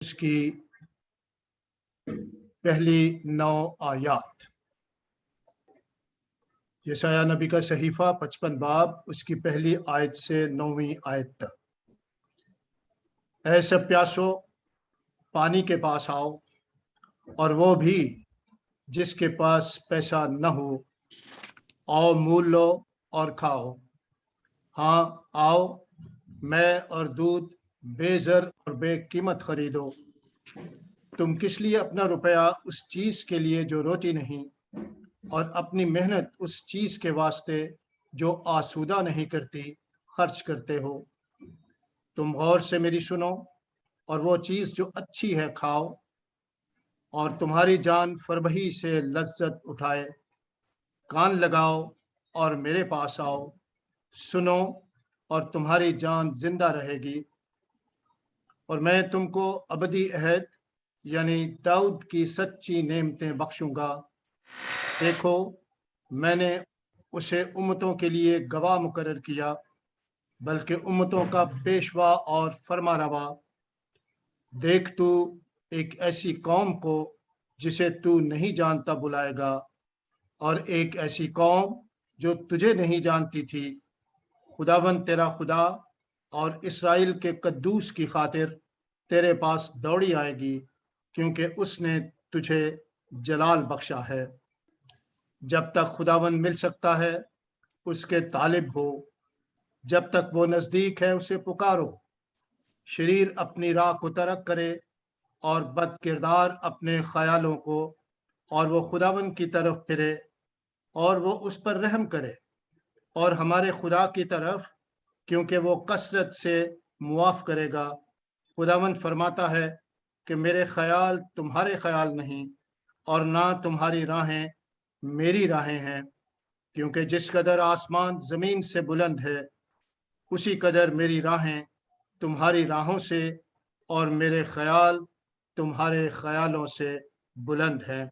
اس کی پہلی 9 آیات۔ یسایہ نبی کا صحیفہ 55 باب اس کی پہلی آیت سے 9ویں آیت تک۔ اے سب پیاسو، پانی کے پاس آؤ، اور وہ بھی جس کے پاس پیسہ نہ ہو، آؤ مول لو اور کھاؤ۔ ہاں آؤ، میں اور دودھ بے زر اور بے قیمت خریدو۔ تم کس لیے اپنا روپیہ اس چیز کے لیے جو روتی نہیں، اور اپنی محنت اس چیز کے واسطے جو آسودہ نہیں کرتی خرچ کرتے ہو؟ تم غور سے میری سنو، اور وہ چیز جو اچھی ہے کھاؤ، اور تمہاری جان فربہی سے لذت اٹھائے۔ کان لگاؤ اور میرے پاس آؤ، سنو اور تمہاری جان زندہ رہے گی، اور میں تم کو ابدی عہد یعنی داؤد کی سچی نعمتیں بخشوں گا۔ دیکھو، میں نے اسے امتوں کے لیے گواہ مقرر کیا، بلکہ امتوں کا پیشوا اور فرما روا۔ دیکھ، تو ایک ایسی قوم کو جسے تو نہیں جانتا بلائے گا، اور ایک ایسی قوم جو تجھے نہیں جانتی تھی۔ خداوند تیرا خدا اور اسرائیل کے قدوس کی خاطر تیرے پاس دوڑی آئے گی، کیونکہ اس نے تجھے جلال بخشا ہے۔ جب تک خداوند مل سکتا ہے اس کے طالب ہو، جب تک وہ نزدیک ہے اسے پکارو۔ شریر اپنی راہ کو ترک کرے اور بد کردار اپنے خیالوں کو، اور وہ خداوند کی طرف پھرے اور وہ اس پر رحم کرے، اور ہمارے خدا کی طرف، کیونکہ وہ کثرت سے معاف کرے گا۔ خداوند فرماتا ہے کہ میرے خیال تمہارے خیال نہیں، اور نہ تمہاری راہیں میری راہیں ہیں، کیونکہ جس قدر آسمان زمین سے بلند ہے، اسی قدر میری راہیں تمہاری راہوں سے اور میرے خیال تمہارے خیالوں سے بلند ہیں۔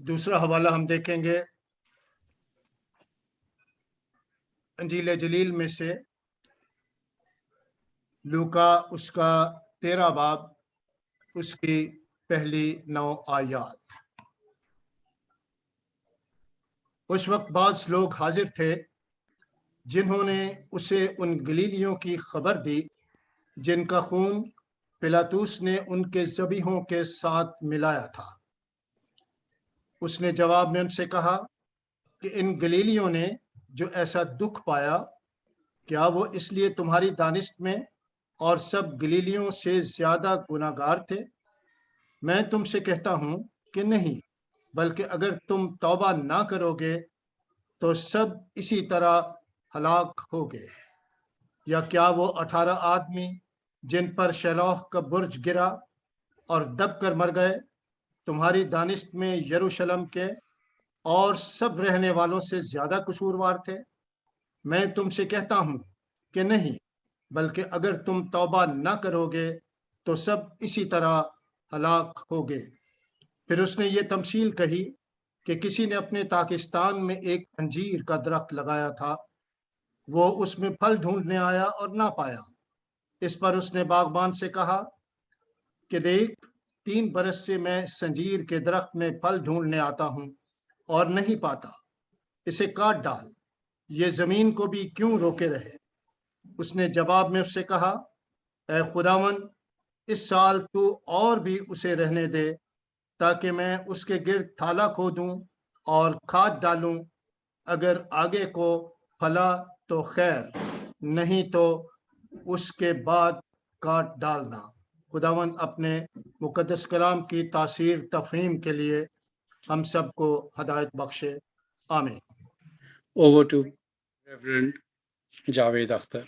دوسرا حوالہ ہم دیکھیں گے انجیل جلیل میں سے لوکا اس کا 13 باب اس کی پہلی 9 آیات۔ اس وقت بعض لوگ حاضر تھے جنہوں نے اسے ان گلیلیوں کی خبر دی جن کا خون پلاطوس نے ان کے ذبیحوں کے ساتھ ملایا تھا۔ اس نے جواب میں ان سے کہا کہ ان گلیلیوں نے جو ایسا دکھ پایا، کیا وہ اس لیے تمہاری دانست میں اور سب گلیلیوں سے زیادہ گناہ گار تھے؟ میں تم سے کہتا ہوں کہ نہیں، بلکہ اگر تم توبہ نہ کرو گے تو سب اسی طرح ہلاک ہوگے۔ یا کیا وہ 18 آدمی جن پر شیلوہ کا برج گرا اور دب کر مر گئے، تمہاری دانست میں یروشلم کے اور سب رہنے والوں سے زیادہ قصوروار تھے؟ میں تم سے کہتا ہوں کہ نہیں، بلکہ اگر تم توبہ نہ کرو گے تو سب اسی طرح ہلاک ہوگے۔ پھر اس نے یہ تمثیل کہی کہ کسی نے اپنے پاکستان میں ایک انجیر کا درخت لگایا تھا۔ وہ اس میں پھل ڈھونڈنے آیا اور نہ پایا۔ اس پر اس نے باغبان سے کہا کہ دیکھ، 3 برس سے میں انجیر کے درخت میں پھل ڈھونڈنے آتا ہوں اور نہیں پاتا، اسے کاٹ ڈال، یہ زمین کو بھی کیوں روکے رہے؟ اس نے جواب میں اس سے کہا، اے خداوند، اس سال تو اور بھی اسے رہنے دے، تاکہ میں اس کے گرد تھالہ کھودوں اور کھاد ڈالوں۔ اگر آگے کو پھلا تو خیر، نہیں تو اس کے بعد کاٹ ڈالنا۔ خداوند اپنے مقدس کلام کی تاثیر تفہیم کے لیے ہم سب کو ہدایت بخشے، آمین۔ Over to Reverend Javed Akhtar.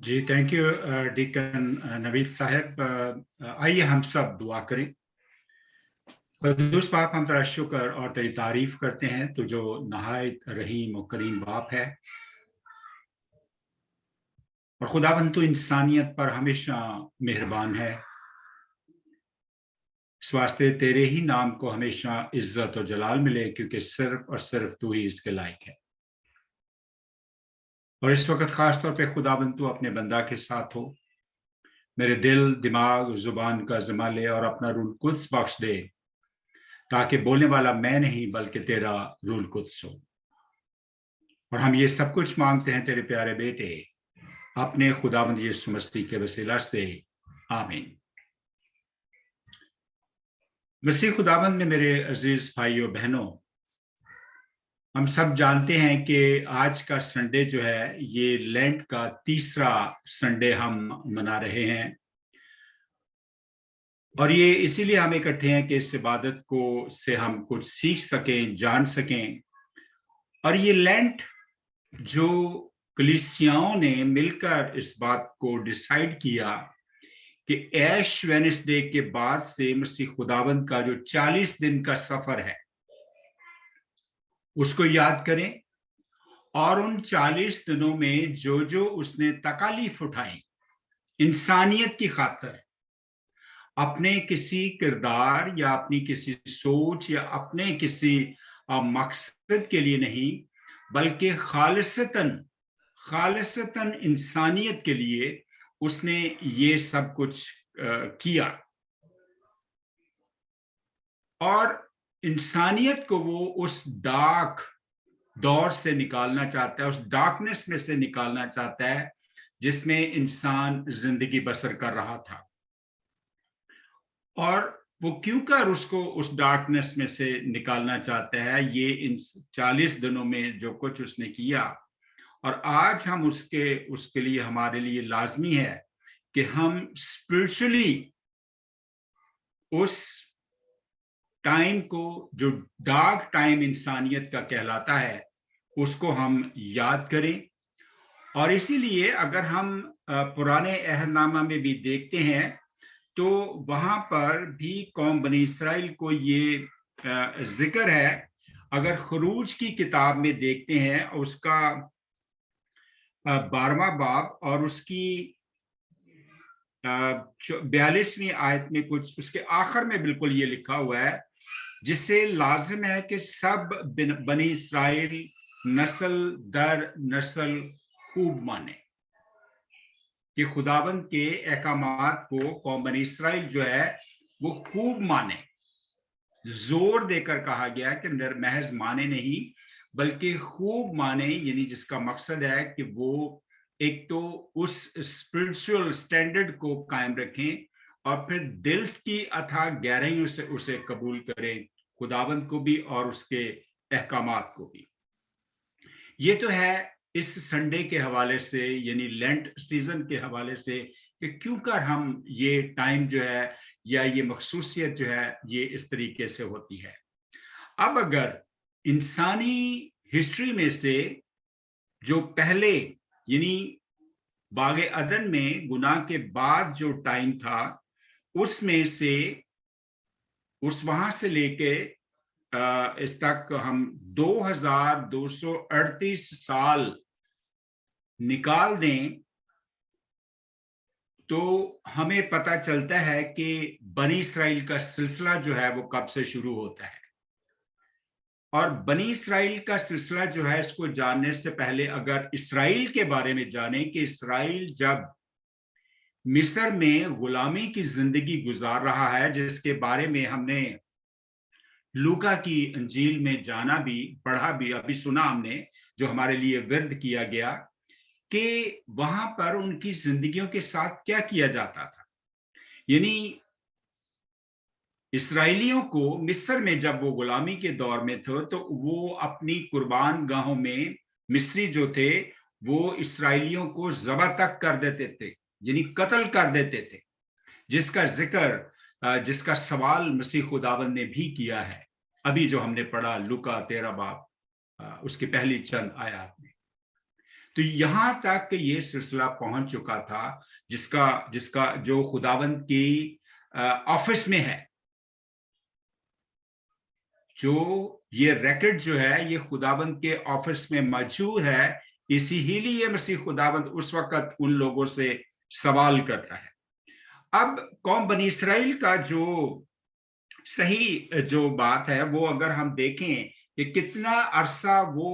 جی thank you deacon Naveed sahib. آئیے ہم سب دعا کریں۔ قدوس پاک، ہم تیرا شکر اور تیری تعریف کرتے ہیں، تو جو نہایت رحیم و کریم باپ ہے، اور خداوند تو انسانیت پر ہمیشہ مہربان ہے۔ اس واسطے تیرے ہی نام کو ہمیشہ عزت اور جلال ملے، کیونکہ صرف اور صرف تو ہی اس کے لائق ہے۔ اور اس وقت خاص طور پہ خداوند تو اپنے بندہ کے ساتھ ہو، میرے دل، دماغ، زبان کا ذمہ لے اور اپنا روح القدس بخش دے، تاکہ بولنے والا میں نہیں بلکہ تیرا روح القدس ہو۔ اور ہم یہ سب کچھ مانگتے ہیں تیرے پیارے بیٹے اپنے خداوند یسوع مسیح کے وسیلہ سے، آمین۔ مسیح خداوند میں میرے عزیز بھائیوں بہنوں، ہم سب جانتے ہیں کہ آج کا سنڈے جو ہے یہ لینٹ کا تیسرا سنڈے ہم منا رہے ہیں، اور یہ اسی لیے ہم اکٹھے ہیں کہ اس عبادت کو سے ہم کچھ سیکھ سکیں، جان سکیں۔ اور یہ لینٹ جو کلیسیاؤں نے مل کر اس بات کو ڈیسائیڈ کیا کہ ایش وینسڈے کے بعد سے مسیح خداوند کا جو 40 دن کا سفر ہے اس کو یاد کریں، اور ان 40 دنوں میں جو اس نے تکالیف اٹھائی انسانیت کی خاطر، اپنے کسی کردار یا اپنی کسی سوچ یا اپنے کسی مقصد کے لیے نہیں، بلکہ خالصتاً انسانیت کے لیے اس نے یہ سب کچھ کیا، اور انسانیت کو وہ اس ڈارک دور سے نکالنا چاہتا ہے، اس ڈارکنس میں سے نکالنا چاہتا ہے جس میں انسان زندگی بسر کر رہا تھا۔ اور وہ کیوں کر اس کو اس ڈارکنس میں سے نکالنا چاہتا ہے، یہ ان 40 دنوں میں جو کچھ اس نے کیا، اور آج ہم اس کے لیے ہمارے لیے لازمی ہے کہ ہم اسپرچولی اس ٹائم کو جو ڈارک ٹائم انسانیت کا کہلاتا ہے اس کو ہم یاد کریں۔ اور اسی لیے اگر ہم پرانے عہد نامہ میں بھی دیکھتے ہیں تو وہاں پر بھی قوم بنی اسرائیل کو یہ ذکر ہے۔ اگر خروج کی کتاب میں دیکھتے ہیں اس کا 12واں باب اور اس کی 42ویں آیت میں کچھ اس کے آخر میں بالکل یہ لکھا ہوا ہے، جس سے لازم ہے کہ سب بنی اسرائیل نسل در نسل خوب مانے، کہ خداوند کے احکامات کو قوم بنی اسرائیل جو ہے وہ خوب مانے۔ زور دے کر کہا گیا کہ محض مانے نہیں بلکہ خوب مانے، یعنی جس کا مقصد ہے کہ وہ ایک تو اس اسپرچول سٹینڈرڈ کو قائم رکھیں اور پھر دل کی اتھا گہرائیوں سے اسے قبول کریں، خداوند کو بھی اور اس کے احکامات کو بھی۔ یہ تو ہے اس سنڈے کے حوالے سے، یعنی لینٹ سیزن کے حوالے سے، کہ کیوں کر ہم یہ ٹائم جو ہے یا یہ مخصوصیت جو ہے یہ اس طریقے سے ہوتی ہے۔ اب اگر انسانی ہسٹری میں سے جو پہلے، یعنی باغ عدن میں گناہ کے بعد جو ٹائم تھا، اس میں سے وہاں سے لے کے اس تک ہم 2238 سال نکال دیں تو ہمیں پتہ چلتا ہے کہ بنی اسرائیل کا سلسلہ جو ہے وہ کب سے شروع ہوتا ہے۔ اور بنی اسرائیل کا سلسلہ جو ہے اس کو جاننے سے پہلے اگر اسرائیل کے بارے میں جانیں کہ اسرائیل جب مصر میں غلامی کی زندگی گزار رہا ہے، جس کے بارے میں ہم نے لوکا کی انجیل میں جانا بھی، پڑھا بھی، ابھی سنا ہم نے، جو ہمارے لیے ورد کیا گیا، کہ وہاں پر ان کی زندگیوں کے ساتھ کیا کیا جاتا تھا۔ یعنی اسرائیلیوں کو مصر میں جب وہ غلامی کے دور میں تھے تو وہ اپنی قربان گاہوں میں مصری جو تھے وہ اسرائیلیوں کو ذبح تک کر دیتے تھے، یعنی قتل کر دیتے تھے، جس کا ذکر، جس کا سوال مسیح خداوند نے بھی کیا ہے، ابھی جو ہم نے پڑھا لوکا 13 باب اس کی پہلی چند آیات میں۔ تو یہاں تک کہ یہ سلسلہ پہنچ چکا تھا جس کا جو خداوند کی آفس میں ہے، جو یہ ریکارڈ جو ہے یہ خداوند کے آفس میں موجود ہے، اسی ہی لیے مسیح خداوند اس وقت ان لوگوں سے سوال کرتا ہے۔ اب قوم بنی اسرائیل کا جو صحیح جو بات ہے وہ اگر ہم دیکھیں کہ کتنا عرصہ وہ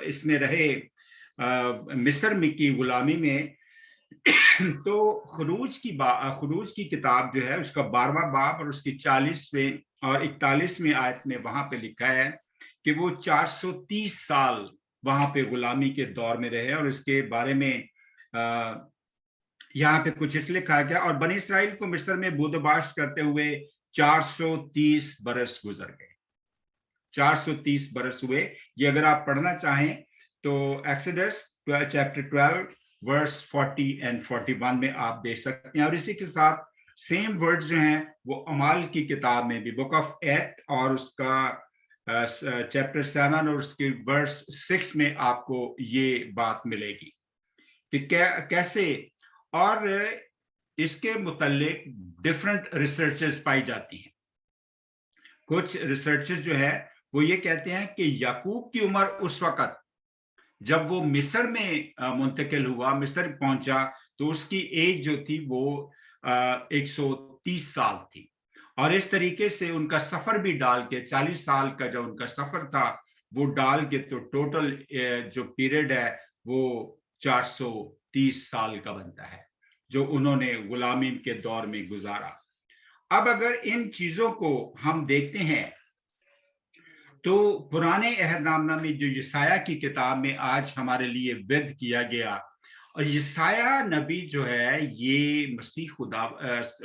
اس میں رہے، मिस्र की गुलामी में तो खरूज की किताब जो है उसका 12वां बाब और उसकी 40वें और 41वें आयत में वहां पे लिखा है कि वो 430 साल वहां पे गुलामी के दौर में रहे, और इसके बारे में यहाँ पे कुछ इसलिए लिखा गया, और बनी इसराइल को मिस्र में बूदबाश करते हुए 430 बरस गुजर गए। 430 बरस हुए। ये अगर आप पढ़ना चाहें तो एक्सोडस चैप्टर 12 वर्स 40 एंड 41 में आप देख सकते हैं। और इसी के साथ सेम वर्ड्स जो हैं वो अमाल की किताब में भी, बुक ऑफ एक्ट और उसका चैप्टर 7 और उसके वर्स 6 में आपको ये बात मिलेगी कि कैसे, और इसके मुतालिक डिफरेंट रिसर्चेस पाई जाती हैं। कुछ रिसर्चेस जो है वो ये कहते हैं कि याकूब की उम्र उस वक्त जब वो मिस्र में मुंतकिल हुआ, मिस्र पहुंचा, तो उसकी एज जो थी वो 130 साल थी। और इस तरीके से उनका सफर भी डाल के 40 साल का जो उनका सफर था वो डाल के तो टोटल जो पीरियड है वो 430 साल का बनता है जो उन्होंने गुलामी के दौर में गुजारा। अब अगर इन चीजों को हम देखते हैं तो पुराने अहदनामा में जो यसाया की किताब में आज हमारे लिए विद किया गया, और यसाया नबी जो है ये मसीह खुदा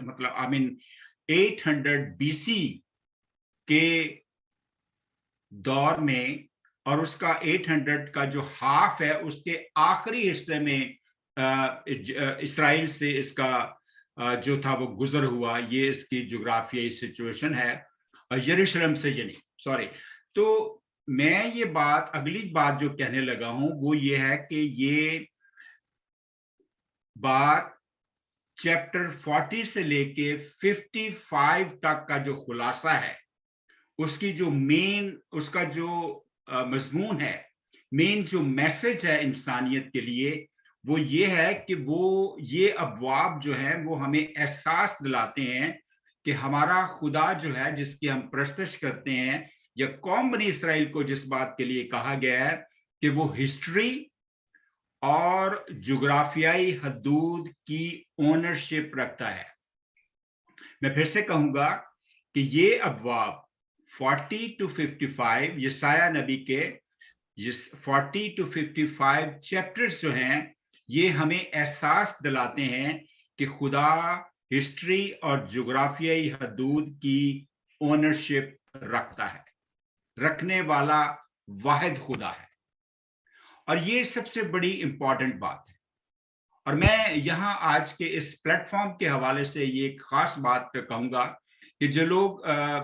मतलब आई मीन 800 BC के दौर में, और उसका 800 का जो हाफ है उसके आखिरी हिस्से में इसराइल से इसका जो था वो गुजर हुआ। ये इसकी जोग्राफियाई सिचुएशन है, और यरूशलेम से ये नहीं, सॉरी। तो मैं ये बात, अगली बात जो कहने लगा हूं वो ये है कि ये बात चैप्टर 40 से लेके 55 तक का जो खुलासा है, उसकी जो मेन, उसका जो मजमून है, मेन जो मैसेज है इंसानियत के लिए, वो ये है कि वो ये अबवाब जो है वो हमें एहसास दिलाते हैं कि हमारा खुदा जो है जिसकी हम प्रस्तश करते हैं, या कौम बनी इसराइल को जिस बात के लिए कहा गया है कि वो हिस्ट्री और जोग्राफियाई हदूद की ओनरशिप रखता है। मैं फिर से कहूंगा कि ये अबवाब 40 to 55 यसाया नबी के 40 to 55 चैप्टर्स जो हैं ये हमें एहसास दिलाते हैं कि खुदा हिस्ट्री और जोग्राफियाई हदूद की ओनरशिप रखता है, रखने वाला वाहिद खुदा है। और ये सबसे बड़ी इंपॉर्टेंट बात है। और मैं यहाँ आज के इस प्लेटफॉर्म के हवाले से ये खास बात कहूंगा कि जो लोग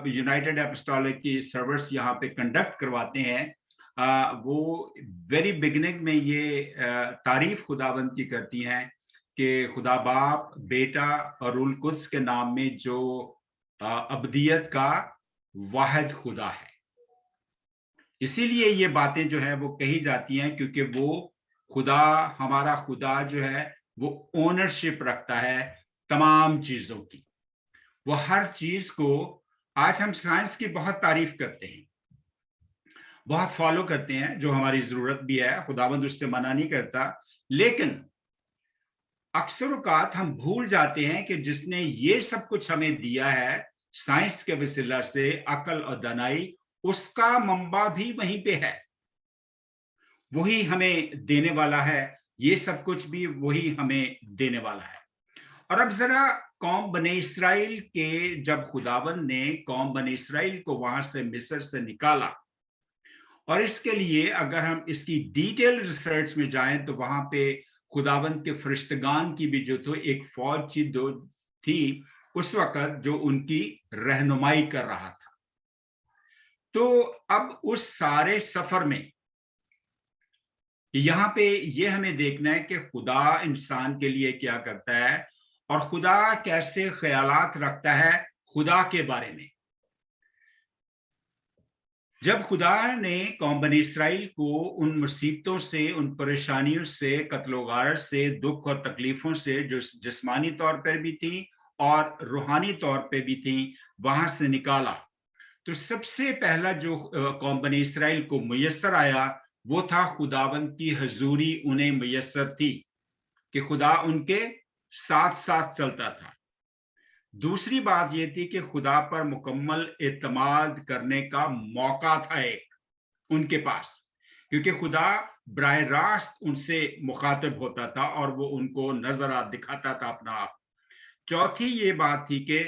यूनाइटेड एपोस्टोलिक की सर्विस यहाँ पे कंडक्ट करवाते हैं, वो वेरी बिगिनिंग में ये तारीफ खुदाबंद की करती हैं कि खुदा बाप, बेटा और रूल कुद्स के नाम में जो अब्दियत का वाहिद खुदा है। इसीलिए ये बातें जो है वो कही जाती हैं क्योंकि वो खुदा, हमारा खुदा जो है वो ओनरशिप रखता है तमाम चीजों की। वो हर चीज को, आज हम साइंस की बहुत तारीफ करते हैं, बहुत फॉलो करते हैं, जो हमारी जरूरत भी है, खुदाबंद उससे मना नहीं करता, लेकिन अक्सर औकात हम भूल जाते हैं कि जिसने ये सब कुछ हमें दिया है साइंस के वसीला से, अकल और दानाई, उसका मंबा भी वहीं पे है, वही हमें देने वाला है, ये सब कुछ भी वही हमें देने वाला है। और अब जरा कौम बने इसराइल के, जब खुदाबंद ने कौम बने इसराइल को वहां से मिस्र से निकाला, और इसके लिए अगर हम इसकी डिटेल रिसर्च में जाएं तो वहां पे खुदाबंद के फरिश्तगान की भी जो तो एक फौज थी उस वक्त जो उनकी रहनुमाई कर रहा था। तो अब उस सारे सफर में यहाँ पे ये हमें देखना है कि खुदा इंसान के लिए क्या करता है और खुदा कैसे ख्यालात रखता है खुदा के बारे में। जब खुदा ने कौम बनी इसराइल को उन मुसीबतों से, उन परेशानियों से, कत्लो गारत से, दुख और तकलीफों से जो जिस्मानी तौर पर भी थी और रूहानी तौर पे भी थी, वहां से निकाला, तो सबसे पहला जो कौम बनी इसराइल को मुयस्सर आया وہ تھا خداوند کی حضوری انہیں میسر تھی کہ خدا ان کے ساتھ ساتھ چلتا تھا. دوسری بات یہ تھی کہ خدا پر مکمل اعتماد کرنے کا موقع تھا ایک ان کے پاس, کیونکہ خدا براہ راست ان سے مخاطب ہوتا تھا اور وہ ان کو نظرات دکھاتا تھا اپنا آپ. چوتھی یہ بات تھی کہ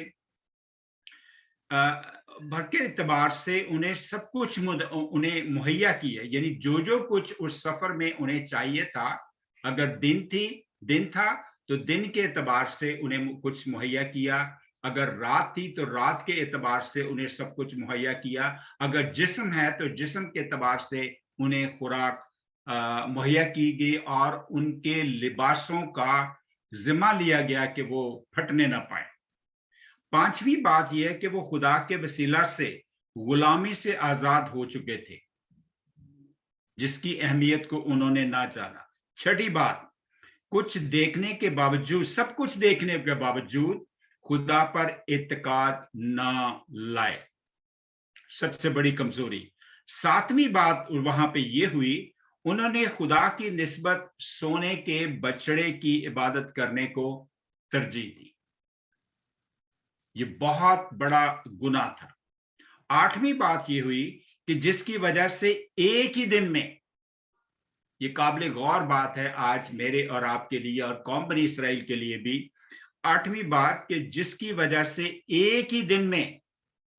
بھر کے اعتبار سے انہیں سب کچھ انہیں مہیا کیا, یعنی جو کچھ اس سفر میں انہیں چاہیے تھا, اگر دن تھا تو دن کے اعتبار سے انہیں کچھ مہیا کیا, اگر رات تھی تو رات کے اعتبار سے انہیں سب کچھ مہیا کیا, اگر جسم ہے تو جسم کے اعتبار سے انہیں خوراک مہیا کی گئی اور ان کے لباسوں کا ذمہ لیا گیا کہ وہ پھٹنے نہ پائے. پانچویں بات یہ ہے کہ وہ خدا کے وسیلہ سے غلامی سے آزاد ہو چکے تھے, جس کی اہمیت کو انہوں نے نہ جانا. چھٹی بات, کچھ دیکھنے کے باوجود, سب کچھ دیکھنے کے باوجود خدا پر اعتقاد نہ لائے, سب سے بڑی کمزوری. ساتویں بات وہاں پہ یہ ہوئی, انہوں نے خدا کی نسبت سونے کے بچڑے کی عبادت کرنے کو ترجیح دی. یہ بہت بڑا گناہ تھا. آٹھویں بات یہ ہوئی کہ جس کی وجہ سے ایک ہی دن میں, یہ قابل غور بات ہے آج میرے اور آپ کے لیے اور قوم بنی اسرائیل کے لیے بھی, آٹھویں بات کہ جس کی وجہ سے ایک ہی دن میں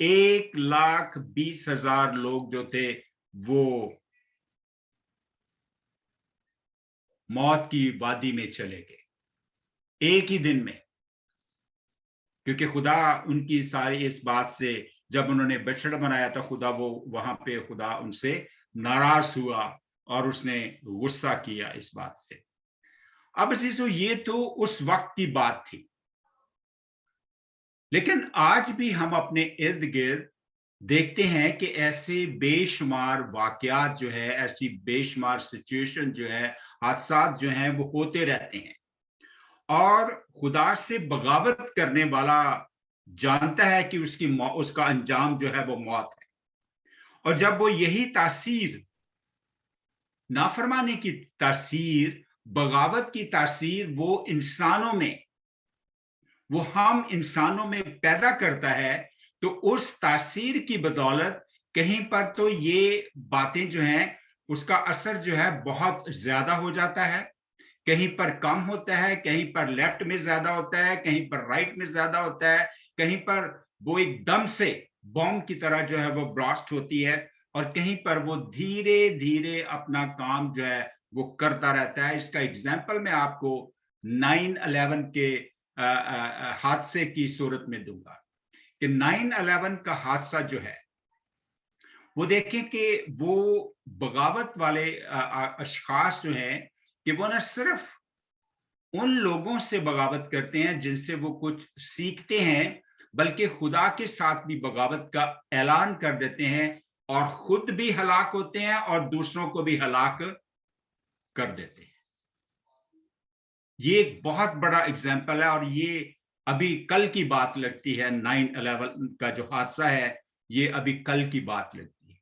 1,20,000 لوگ جو تھے وہ موت کی وادی میں چلے گئے, ایک ہی دن میں. کیونکہ خدا ان کی ساری اس بات سے, جب انہوں نے بچڑا بنایا تھا خدا, وہ وہاں پہ خدا ان سے ناراض ہوا اور اس نے غصہ کیا اس بات سے. اب عزیزو یہ تو اس وقت کی بات تھی, لیکن آج بھی ہم اپنے ارد گرد دیکھتے ہیں کہ ایسے بے شمار واقعات جو ہے, ایسی بے شمار سچویشن جو ہے, حادثات جو ہیں وہ ہوتے رہتے ہیں, اور خدا سے بغاوت کرنے والا جانتا ہے کہ اس کا انجام جو ہے وہ موت ہے. اور جب وہ یہی تاثیر, نافرمانی کی تاثیر, بغاوت کی تاثیر وہ انسانوں میں, وہ ہم انسانوں میں پیدا کرتا ہے, تو اس تاثیر کی بدولت کہیں پر تو یہ باتیں جو ہیں اس کا اثر جو ہے بہت زیادہ ہو جاتا ہے, کہیں پر کم ہوتا ہے, کہیں پر لیفٹ میں زیادہ ہوتا ہے, کہیں پر رائٹ میں زیادہ ہوتا ہے, کہیں پر وہ ایک دم سے بوم کی طرح جو ہے وہ براسٹ ہوتی ہے, اور کہیں پر وہ دھیرے دھیرے اپنا کام جو ہے وہ کرتا رہتا ہے. اس کا ایگزامپل میں آپ کو 9/11 کے حادثے کی صورت میں دوں گا کہ 9/11 کا حادثہ جو ہے وہ دیکھیں کہ وہ بغاوت والے اشخاص جو ہیں کہ وہ نہ صرف ان لوگوں سے بغاوت کرتے ہیں جن سے وہ کچھ سیکھتے ہیں, بلکہ خدا کے ساتھ بھی بغاوت کا اعلان کر دیتے ہیں اور خود بھی ہلاک ہوتے ہیں اور دوسروں کو بھی ہلاک کر دیتے ہیں. یہ ایک بہت بڑا اگزامپل ہے, اور یہ ابھی کل کی بات لگتی ہے. 9/11 کا جو حادثہ ہے یہ ابھی کل کی بات لگتی ہے,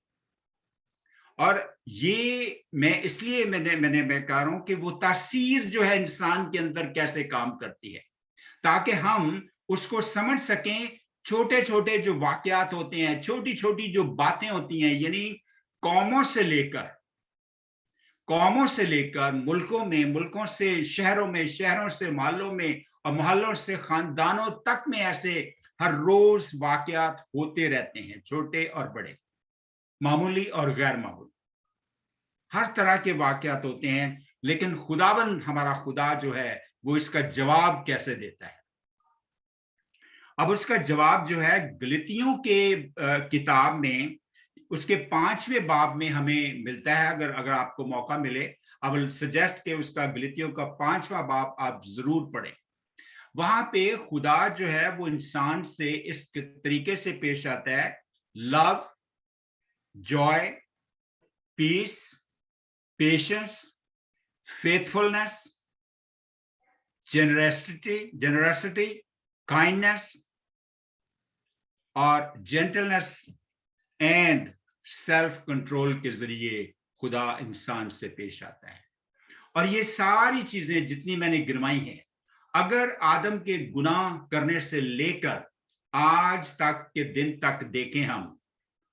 اور یہ میں اس لیے میں کہہ رہا ہوں کہ وہ تاثیر جو ہے انسان کے اندر کیسے کام کرتی ہے, تاکہ ہم اس کو سمجھ سکیں. چھوٹے چھوٹے جو واقعات ہوتے ہیں, چھوٹی چھوٹی جو باتیں ہوتی ہیں, یعنی قوموں سے لے کر ملکوں سے شہروں میں, شہروں سے محلوں میں, اور محلوں سے خاندانوں تک میں ایسے ہر روز واقعات ہوتے رہتے ہیں, چھوٹے اور بڑے, معمولی اور غیر معمولی, ہر طرح کے واقعات ہوتے ہیں. لیکن خداوند ہمارا خدا جو ہے وہ اس کا جواب کیسے دیتا ہے؟ اب اس کا جواب جو ہے گلتیوں کے کتاب میں اس کے 5ویں باب میں ہمیں ملتا ہے. اگر آپ کو موقع ملے, I will suggest کہ اس کا گلتیوں کا 5واں باب آپ ضرور پڑھیں. وہاں پہ خدا جو ہے وہ انسان سے اس طریقے سے پیش آتا ہے: لو, جوائے, پیس, پیشنس, فیتھفلنس, جنرسٹی, کائنڈنس اور جینٹلنس اینڈ سیلف کنٹرول کے ذریعے खुदा इंसान से पेश आता है। और ये सारी चीजें जितनी मैंने गिनवाई हैं, अगर आदम के गुनाह करने से लेकर आज तक के दिन तक देखें हम,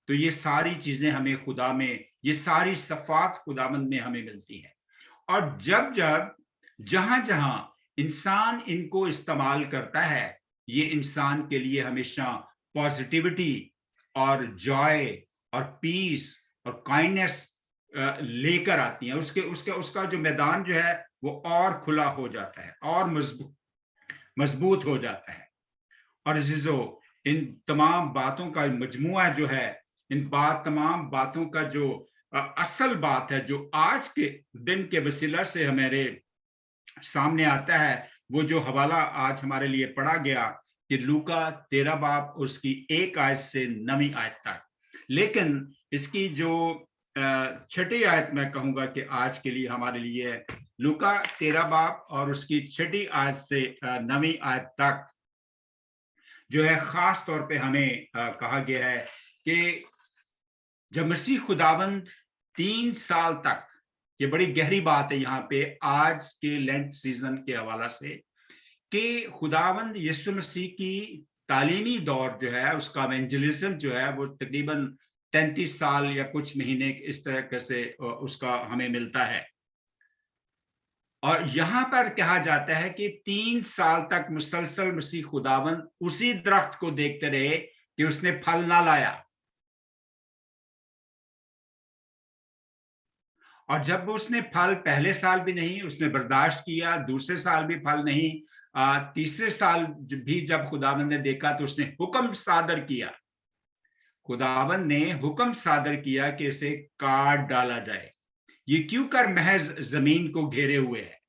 तो ये सारी चीजें हमें खुदा में, ये सारी सफात खुदावंद में हमें मिलती है। और जब जब जहां जहां इंसान इनको इस्तेमाल करता है, ये इंसान के लिए हमेशा पॉजिटिविटी और जॉय और पीस और काइंडनेस लेकर आती हैं। उसका जो मैदान जो है वो और खुला हो जाता है और मजबूत हो जाता है। और अजीजों, इन तमाम बातों का मजमुआ जो है, इन तमाम बातों का जो असल बात है, जो आज के दिन के वसीला से हमारे सामने आता है, वो जो हवाला आज हमारे लिए पढ़ा गया कि लूका 13 बाब उसकी 1 आयत से 9वीं आयत तक। लेकिन इसकी जो 6ठी आयत मैं कहूंगा कि आज के लिए हमारे लिए है, लूका 13 बाब और उसकी 6ठी आयत से 9वीं आयत तक जो है, खास तौर पे हमें कहा गया है कि जब मसीह खुदावंद 3 साल तक, ये बड़ी गहरी बात है यहाँ पे आज के लेंट सीजन के हवाला से, कि खुदावंद यीशु मसीह की तालीमी दौर जो है, उसका एवेंजलिज्म जो है, वो तकरीबन 33 साल या कुछ महीने इस तरह से उसका हमें मिलता है। और यहां पर कहा जाता है कि 3 साल तक मुसलसल मसीह खुदावंद उसी दरख्त को देखते रहे कि उसने फल ना लाया। और जब उसने फल, पहले साल भी नहीं उसने बर्दाश्त किया, दूसरे साल भी फल नहीं, तीसरे साल भी जब खुदावंद ने देखा तो उसने हुक्म सादर किया। खुदावंद ने हुक्म सादर किया कि इसे काट डाला जाए, ये क्यों कर महज जमीन को घेरे हुए है।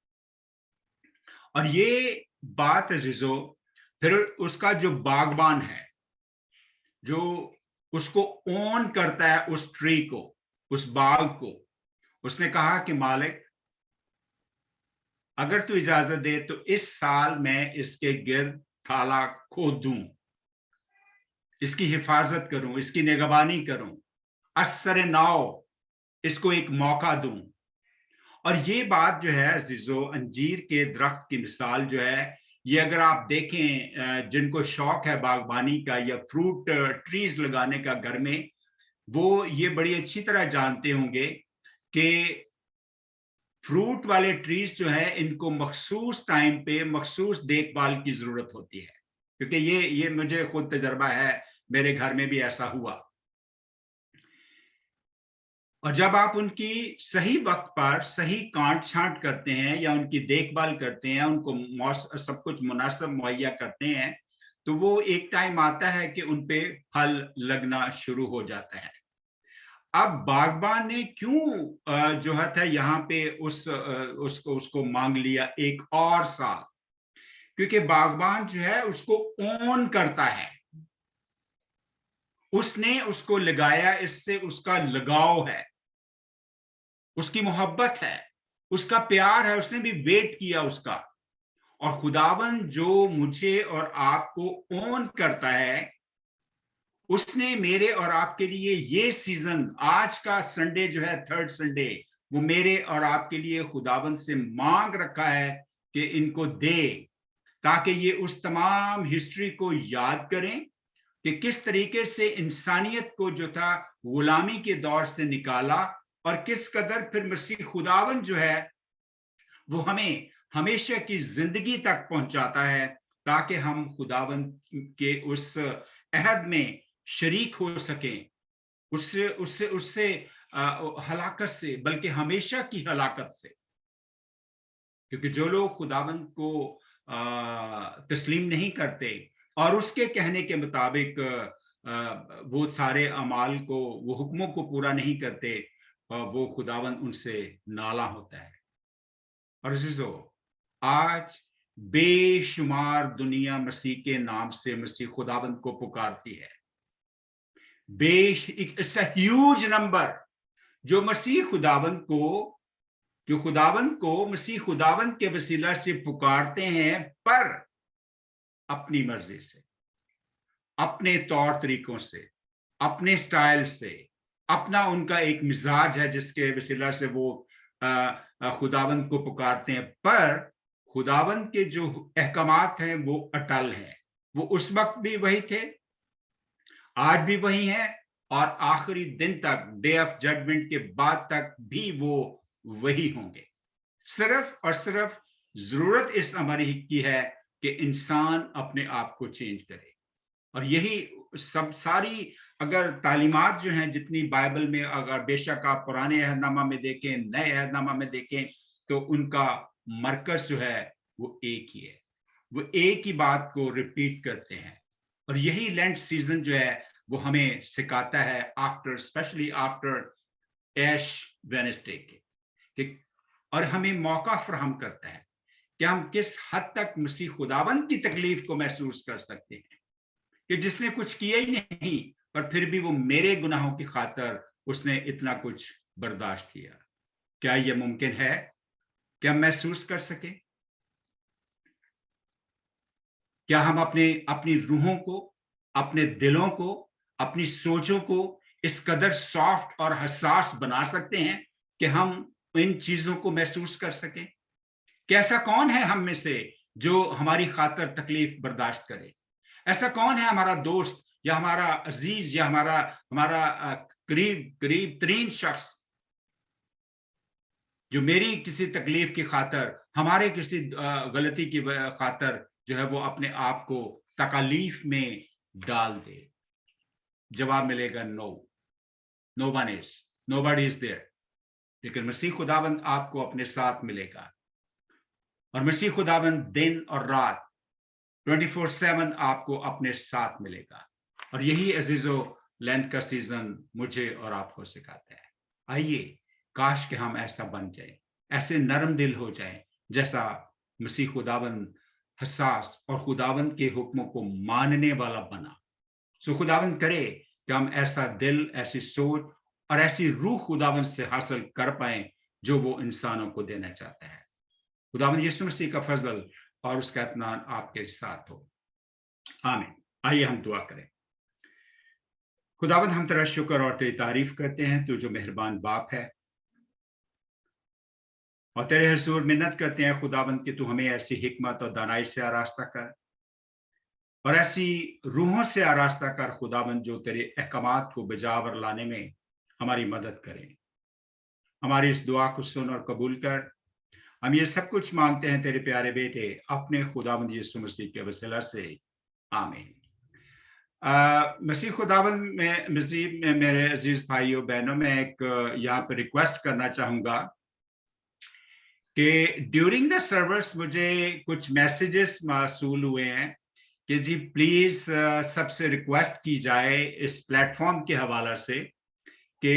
और ये बात अजीजों, फिर उसका जो बागबान है, जो उसको ओन करता है, उस ट्री को, उस बाग को, उसने कहा कि मालिक, अगर तू इजाजत दे तो इस साल मैं इसके गिर्द थाला खोद दूं, इसकी हिफाजत करूं, इसकी निगरानी करूं, असर नाव इसको एक मौका दूं। और ये बात जो है अजीजों, अंजीर के दरख्त की मिसाल जो है, ये अगर आप देखें, जिनको शौक है बागबानी का या फ्रूट ट्रीज लगाने का घर में, वो ये बड़ी अच्छी तरह जानते होंगे कि फ्रूट वाले ट्रीज जो है, इनको मखसूस टाइम पे मखसूस देखभाल की जरूरत होती है, क्योंकि ये मुझे खुद तजर्बा है, मेरे घर में भी ऐसा हुआ। और जब आप उनकी सही वक्त पर सही काट छांट करते हैं या उनकी देखभाल करते हैं, उनको सब कुछ मुनासिब मुहैया करते हैं, तो वो एक टाइम आता है कि उन पे फल लगना शुरू हो जाता है। अब बागबान ने क्यों जो है यहाँ पे उसको मांग लिया एक और साल, क्योंकि बागबान जो है उसको ओन करता है, उसने उसको लगाया, इससे उसका लगाव है, उसकी मोहब्बत है, उसका प्यार है, उसने भी वेट किया उसका। और खुदावन जो मुझे और आपको ओन करता है, उसने मेरे और आपके लिए ये सीजन, आज का संडे जो है, 3rd संडे, वो मेरे और आपके लिए खुदावन से मांग रखा है कि इनको दे, ताकि ये उस तमाम हिस्ट्री को याद करें कि किस तरीके से इंसानियत को जो था गुलामी के दौर से निकाला, और किस कदर फिर मसीह खुदावन जो है वो हमें हमेशा की जिंदगी तक पहुंचाता है, ताकि हम खुदावन के उस अहद में शरीक हो सकें, उससे हलाकत से, बल्कि हमेशा की हलाकत से। क्योंकि जो लोग खुदावन को तस्लीम नहीं करते और उसके कहने के मुताबिक वो सारे अमाल को, वो हुक्मों को पूरा नहीं करते, वो खुदावन उनसे नाला होता है। और अजीजों, आज बेशुमार दुनिया मसीह के नाम से मसीह खुदावंद को पुकारती है। इट्स अ ह्यूज नंबर जो खुदावंद को मसीह खुदावंद के वसीला से पुकारते हैं, पर अपनी मर्जी से, अपने तौर तरीकों से, अपने स्टाइल से, अपना उनका एक मिजाज है जिसके वसीला से वो खुदावंद को पुकारते हैं, पर खुदावंद के जो अहकामात हैं वो अटल हैं। वो उस वक्त भी वही थे, आज भी वही हैं, और आखिरी दिन तक, डे ऑफ जजमेंट के बाद तक भी वो वही होंगे। सिर्फ और सिर्फ जरूरत इस अमर की है कि इंसान अपने आप को चेंज करे। और यही सब सारी अगर तालीमात जो हैं जितनी बाइबल में, अगर बेशक आप पुराने अहदनामा में देखें, नए अहदनामा में देखें, तो उनका मरकज जो है वो एक ही है, वो एक ही बात को रिपीट करते हैं। और यही लेंट सीजन जो है वो हमें सिखाता है, आफ्टर, स्पेशली आफ्टर ऐश वेडनेसडे के, और हमें मौका फराहम करता है कि हम किस हद तक मसीह खुदावंद की तकलीफ को महसूस कर सकते हैं, कि जिसने कुछ किया ही नहीं पर फिर भी वो मेरे गुनाहों की खातिर उसने इतना कुछ बर्दाश्त किया। क्या यह मुमकिन है कि हम महसूस कर सकें? क्या हम अपनी रूहों को, अपने दिलों को, अपनी सोचों को इस कदर सॉफ्ट और हसास बना सकते हैं कि हम इन चीजों को महसूस कर सकें? कि ऐसा कौन है हम में से जो हमारी खातिर तकलीफ बर्दाश्त करे? ऐसा कौन है हमारा दोस्त या हमारा अजीज या हमारा करीब तरीन शख्स जो मेरी किसी तकलीफ की खातिर, हमारे किसी गलती की खातिर जो है वो अपने आप को तकलीफ में डाल दे? जवाब मिलेगा नो, nobody is there। लेकिन मसीह खुदावंद आपको अपने साथ मिलेगा, और मसीह खुदावंद दिन और रात 24/7 आपको अपने साथ मिलेगा। और यही अजीजो लेंट का सीजन मुझे और आपको सिखाता है। आइए, काश कि हम ऐसा बन जाए, ऐसे नरम दिल हो जाए जैसा मसीह खुदावंद हसास और खुदावंद के हुक्मों को मानने वाला बना। सो खुदावंद करे कि हम ऐसा दिल, ऐसी सोच और ऐसी रूह खुदावंद से हासिल कर पाए जो वो इंसानों को देना चाहता है। खुदावंद यीशु मसीह का फजल और उसका इत्मीनान आपके साथ हो। आमीन। आइए हम दुआ करें। खुदावंद, हम तेरा शुक्र और तेरी तारीफ करते हैं, तू जो मेहरबान बाप है, और तेरे हुजूर मिन्नत करते हैं खुदावंद कि तू हमें ऐसी हिकमत और दानाई से आरास्ता कर, और ऐसी रूहों से आरास्ता कर खुदावंद जो तेरे अहकामात को बजावर लाने में हमारी मदद करें। हमारी इस दुआ को सुन और कबूल कर। हम ये सब कुछ मांगते हैं तेरे प्यारे बेटे अपने खुदावंद यीशु मसीह के वसीला से, आमीन। मसीह खुदावंद में मसीह में मेरे अजीज भाइयों बहनों, मैं एक यहाँ पर रिक्वेस्ट करना चाहूँगा कि ड्यूरिंग द सर्विस मुझे कुछ मैसेजेस मौसूल हुए हैं कि जी प्लीज़ सबसे रिक्वेस्ट की जाए इस प्लेटफॉर्म के हवाला से कि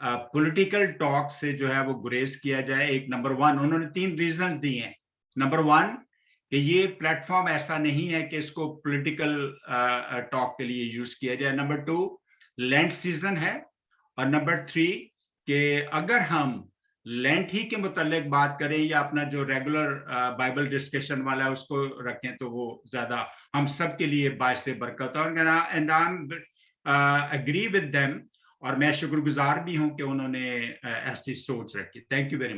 पॉलिटिकल टॉक से जो है वो गुरेज किया जाए। एक नंबर 1, उन्होंने 3 रीजन दिए हैं। नंबर 1 कि ये प्लेटफॉर्म ऐसा नहीं है कि इसको पॉलिटिकल टॉक के लिए यूज किया जाए। नंबर 2, लेंट सीजन है। और नंबर 3 कि अगर हम लेंट ही के मुतालिक बात करें या अपना जो रेगुलर बाइबल डिस्कशन वाला है उसको रखें तो वो ज्यादा हम सब के लिए बायस बरकत। और and I am agree with them, और मैं शुक्रगुजार भी हूं कि उन्होंने ऐसी सोच रखी। Thank you very much.